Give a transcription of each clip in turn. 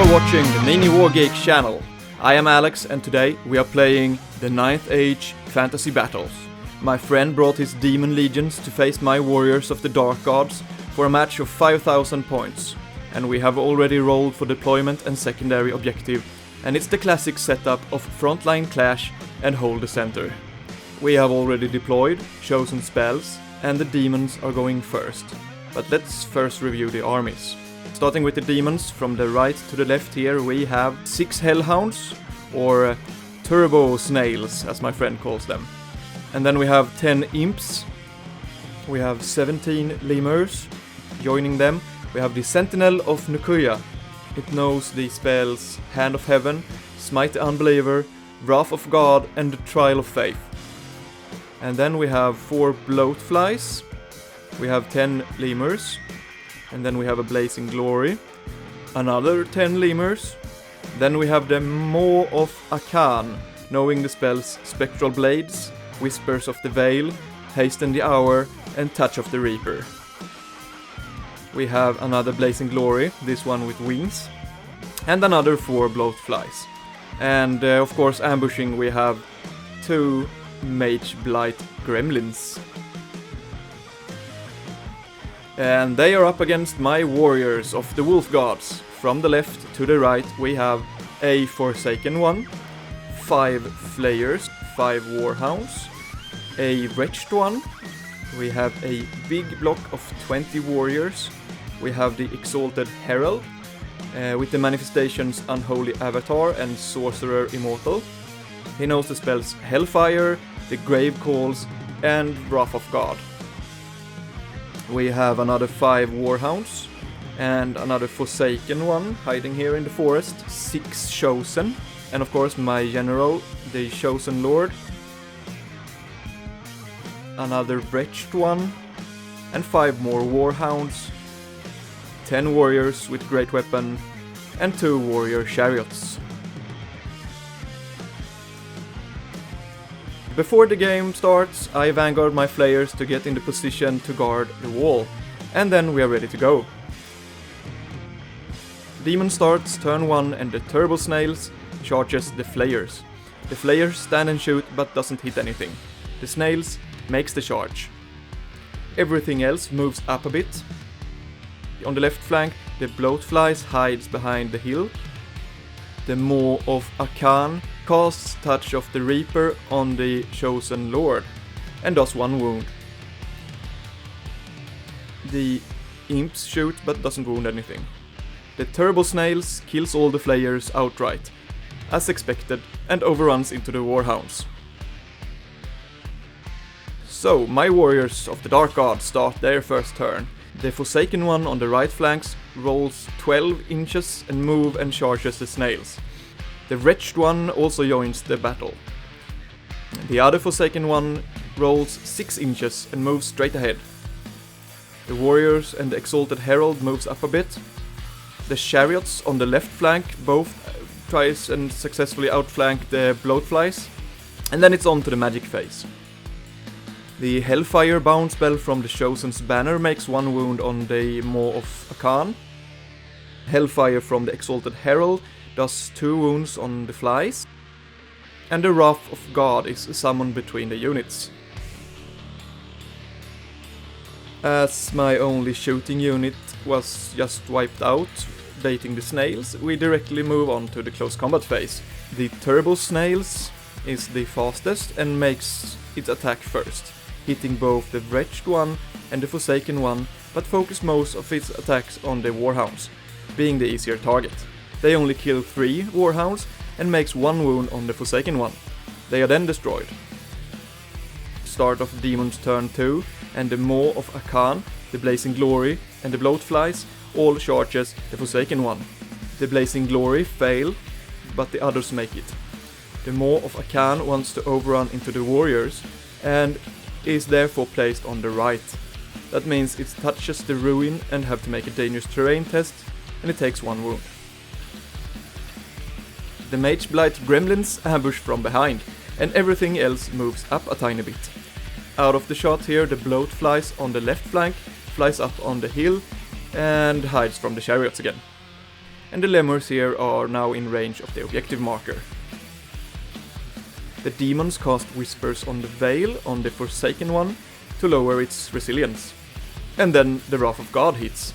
are watching the Mini Wargame channel. I am Alex and today we are playing the 9th Age Fantasy Battles. My friend brought his demon legions to face my warriors of the Dark Gods for a match of 5,000 points. And we have already rolled for deployment and secondary objective, and it's the classic setup of frontline clash and hold the center. We have already deployed, chosen spells, and the demons are going first. But let's first review the armies. Starting with the demons, from the right to the left here we have 6 hellhounds, or turbo snails as my friend calls them. And then we have 10 imps, we have 17 lemurs. Joining them we have the Sentinel of Nukuya. It knows the spells Hand of Heaven, Smite the Unbeliever, Wrath of God and the Trial of Faith. And then we have 4 bloatflies, we have 10 lemurs, and then we have a Blazing Glory, another 10 lemurs. Then we have the Maw of Akan, knowing the spells Spectral Blades, Whispers of the Veil, Hasten the Hour, and Touch of the Reaper. We have another Blazing Glory, this one with wings, and another 4 bloatflies. And of course ambushing we have 2 Mage Blight Gremlins. And they are up against my warriors of the Wolf Gods. From the left to the right we have a Forsaken one, 5 Flayers, 5 Warhounds, a Wretched one, we have a big block of 20 warriors, we have the Exalted Herald, with the manifestations Unholy Avatar and Sorcerer Immortal. He knows the spells Hellfire, the Grave Calls, and Wrath of God. We have another 5 Warhounds, and another Forsaken one hiding here in the forest, 6 Chosen, and of course my general, the Chosen Lord. Another Wretched one, and 5 more Warhounds, 10 warriors with great weapon, and 2 warrior chariots. Before the game starts, I vanguard my flayers to get into position to guard the wall, and then we are ready to go. Demon starts turn 1 and the turbo snails charges the flayers. The flayers stand and shoot but doesn't hit anything. The snails makes the charge. Everything else moves up a bit. On the left flank the bloatflies hides behind the hill. The Maw of Akan casts Touch of the Reaper on the Chosen Lord and does 1 wound. The imps shoot but doesn't wound anything. The turbo snails kills all the flayers outright, as expected, and overruns into the warhounds. So my warriors of the Dark God start their first turn. The Forsaken one on the right flanks rolls 12 inches and move and charges the snails. The Wretched one also joins the battle. The other Forsaken one rolls 6 inches and moves straight ahead. The warriors and the Exalted Herald moves up a bit. The chariots on the left flank both tries and successfully outflank the bloatflies. And then it's on to the magic phase. The Hellfire bound spell from the Chosen's banner makes 1 wound on the Maw of Akan. Hellfire from the Exalted Herald does 2 wounds on the flies. And the Wrath of God is summoned between the units. As my only shooting unit was just wiped out, baiting the snails, we directly move on to the close combat phase. The turbo snails is the fastest and makes its attack first, hitting both the Wretched one and the Forsaken one, but focus most of its attacks on the Warhounds, being the easier target. They only kill 3 Warhounds and makes 1 wound on the Forsaken one. They are then destroyed. Start of Demon's turn 2, and the Maw of Akan, the Blazing Glory, and the Bloatflies all charges the Forsaken one. The Blazing Glory fail, but the others make it. The Maw of Akan wants to overrun into the warriors, and is therefore placed on the right. That means it touches the ruin and have to make a dangerous terrain test, and it takes 1 wound. The Mage Blight Gremlins ambush from behind, and everything else moves up a tiny bit. Out of the shot here, the bloatflies on the left flank flies up on the hill and hides from the chariots again. and the lemurs here are now in range of the objective marker. The demons cast Whispers on the Veil on the Forsaken One to lower its resilience. And then the Wrath of God hits,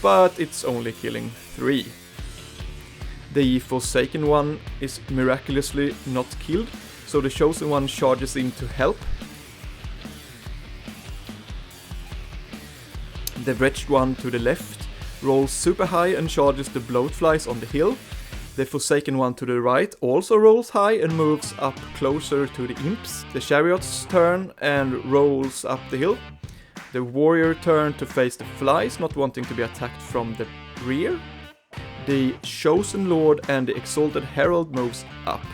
but it's only killing 3. The Forsaken One is miraculously not killed, so the Chosen One charges in to help. The Wretched One to the left rolls super high and charges the Bloatflies on the hill. The Forsaken One to the right also rolls high and moves up closer to the Imps. The Chariot's turn and rolls up the hill. The Warrior turn to face the Flies, not wanting to be attacked from the rear. The Chosen Lord and the Exalted Herald moves up.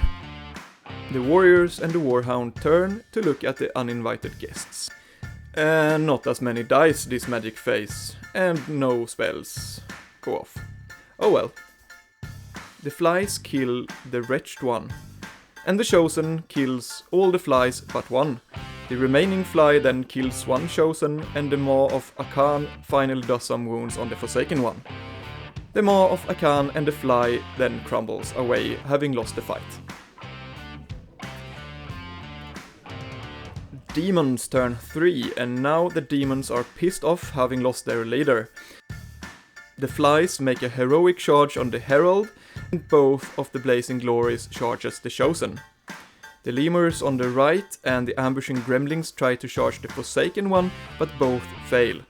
The Warriors and the Warhound turn to look at the uninvited guests. And not as many dice this magic phase, and no spells go off. Oh well. The Flies kill the Wretched One, and the Chosen kills all the Flies but one. The remaining Fly then kills one Chosen, and the Maw of Akan finally does some wounds on the Forsaken One. The Maw of Akan and the Fly then crumbles away, having lost the fight. Demons turn 3, and now the demons are pissed off having lost their leader. The Flies make a heroic charge on the Herald, and both of the Blazing Glories charges the Chosen. The Lemurs on the right and the ambushing Gremlings try to charge the Forsaken One, but both fail.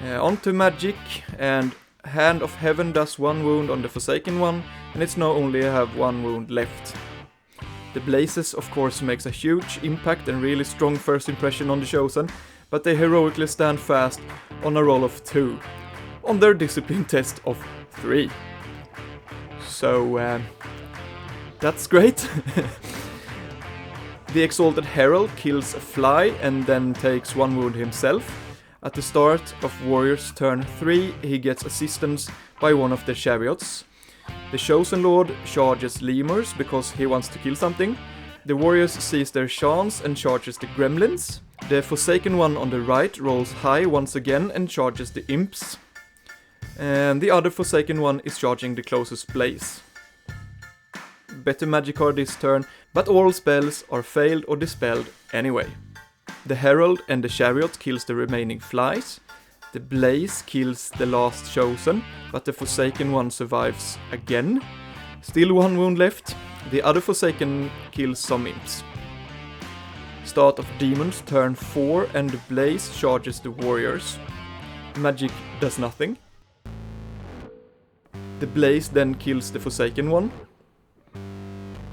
On to magic, and Hand of Heaven does 1 wound on the Forsaken One, and it's now only have 1 wound left. The Blazes of course makes a huge impact and really strong first impression on the Chosen, but they heroically stand fast on a roll of 2, on their discipline test of 3. So that's great. The Exalted Herald kills a Fly and then takes 1 wound himself. At the start of Warrior's turn 3, he gets assistance by one of the Chariots. The Chosen Lord charges Lemurs because he wants to kill something. The Warriors seize their chance and charges the Gremlins. The Forsaken One on the right rolls high once again and charges the Imps. And the other Forsaken One is charging the closest Blaze. Better magic card this turn, but all spells are failed or dispelled anyway. The Herald and the Chariot kills the remaining Flies. The Blaze kills the last Chosen, but the Forsaken One survives again. Still 1 wound left. The other Forsaken kills some Imps. Start of Demons turn 4, and the Blaze charges the Warriors. Magic does nothing. The Blaze then kills the Forsaken One.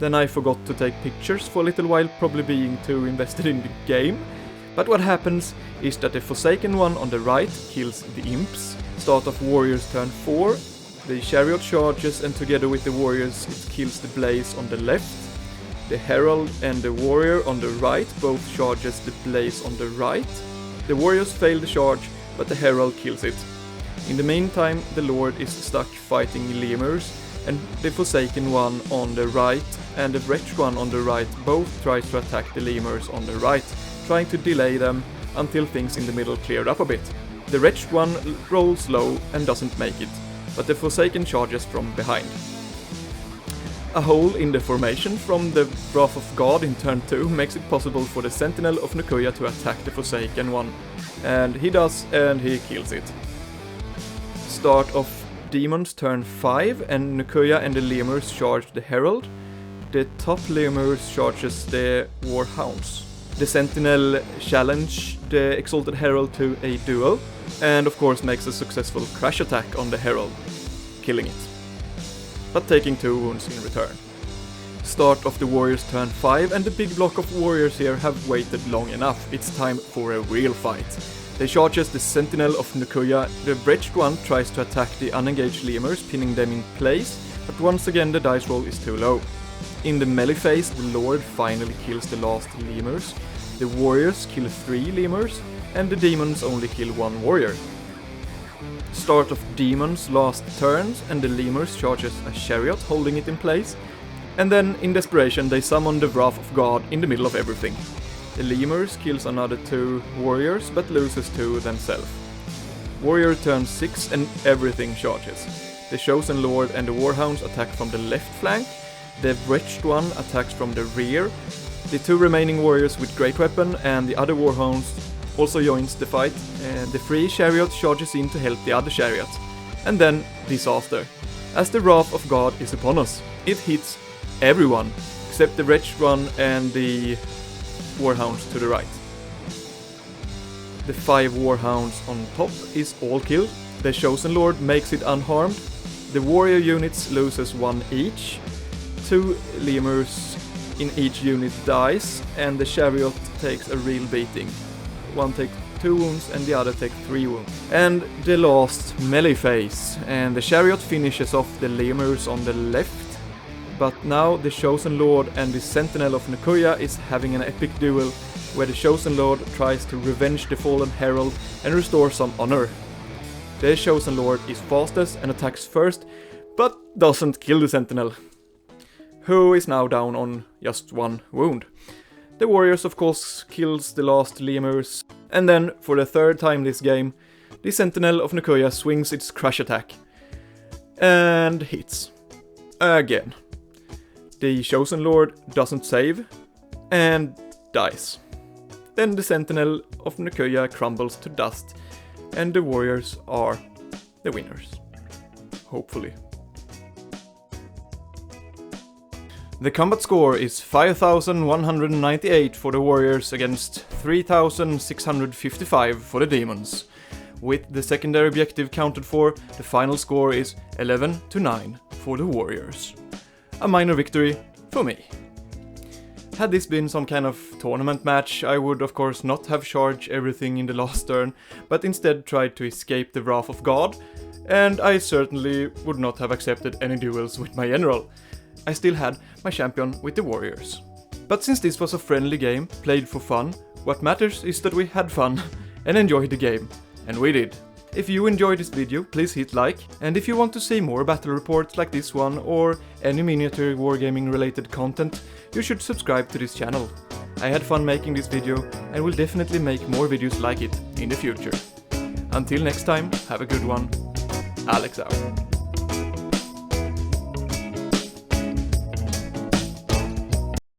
Then I forgot to take pictures for a little while, probably being too invested in the game. But what happens is that the Forsaken One on the right kills the Imps. Start of Warriors turn 4. The Chariot charges, and together with the Warriors it kills the Blaze on the left. The Herald and the Warrior on the right both charges the Blaze on the right. The Warriors fail the charge, but the Herald kills it. In the meantime, the Lord is stuck fighting Lemurs, and the Forsaken One on the right and the Wretched One on the right both try to attack the Lemurs on the right, trying to delay them until things in the middle cleared up a bit. The Wretched One rolls low and doesn't make it, but the Forsaken charges from behind. A hole in the formation from the Wrath of God in turn 2 makes it possible for the Sentinel of Nukuya to attack the Forsaken One, and he does, and he kills it. Start of Demons turn 5, and Nukuya and the Lemurs charge the Herald. The top Lemurs charges the Warhounds. The Sentinel challenge the Exalted Herald to a duel, and of course makes a successful crash attack on the Herald, killing it, but taking 2 wounds in return. Start of the Warriors turn 5, and the big block of Warriors here have waited long enough. It's time for a real fight. They charges the Sentinel of Nukuya. The Wretched One tries to attack the unengaged Lemurs, pinning them in place, but once again the dice roll is too low. In the melee phase, the Lord finally kills the last Lemurs. The Warriors kill 3 Lemurs, and the Demons only kill 1 Warrior. Start of Demons last turns, and the Lemurs charges a Chariot, holding it in place. And then, in desperation, they summon the Wrath of God in the middle of everything. The Lemurs kills another 2 Warriors, but loses 2 themselves. Warrior turn 6, and everything charges. The Chosen Lord and the Warhounds attack from the left flank. The Wretched One attacks from the rear. The 2 remaining warriors with Great Weapon and the other Warhounds also joins the fight. The free chariot charges in to help the other chariot. And then disaster. As the Wrath of God is upon us, it hits everyone except the Wretched One and the Warhounds to the right. The 5 Warhounds on top is all killed. The Chosen Lord makes it unharmed. The warrior units loses 1 each. 2 lemurs in each unit dies, and the chariot takes a real beating. One takes 2 wounds and the other takes 3 wounds. And the last melee phase, and the chariot finishes off the lemurs on the left. But now the Chosen Lord and the Sentinel of Nikuya is having an epic duel where the Chosen Lord tries to revenge the fallen herald and restore some honor. The Chosen Lord is fastest and attacks first, but doesn't kill the Sentinel, who is now down on just 1 wound. The warriors of course kills the last lemurs, and then for the 3rd time this game, the Sentinel of Nikuya swings its crush attack and hits again. The Chosen Lord doesn't save and dies. Then the Sentinel of Nikuya crumbles to dust, and the warriors are the winners. Hopefully. The combat score is 5,198 for the warriors against 3,655 for the demons. With the secondary objective counted for, the final score is 11-9 for the warriors. A minor victory for me. Had this been some kind of tournament match, I would of course not have charged everything in the last turn, but instead tried to escape the Wrath of God, and I certainly would not have accepted any duels with my general. I still had my champion with the warriors. But since this was a friendly game, played for fun, what matters is that we had fun and enjoyed the game. And we did. If you enjoyed this video, please hit like, and if you want to see more battle reports like this one or any miniature wargaming related content, you should subscribe to this channel. I had fun making this video and will definitely make more videos like it in the future. Until next time, have a good one. Alex out.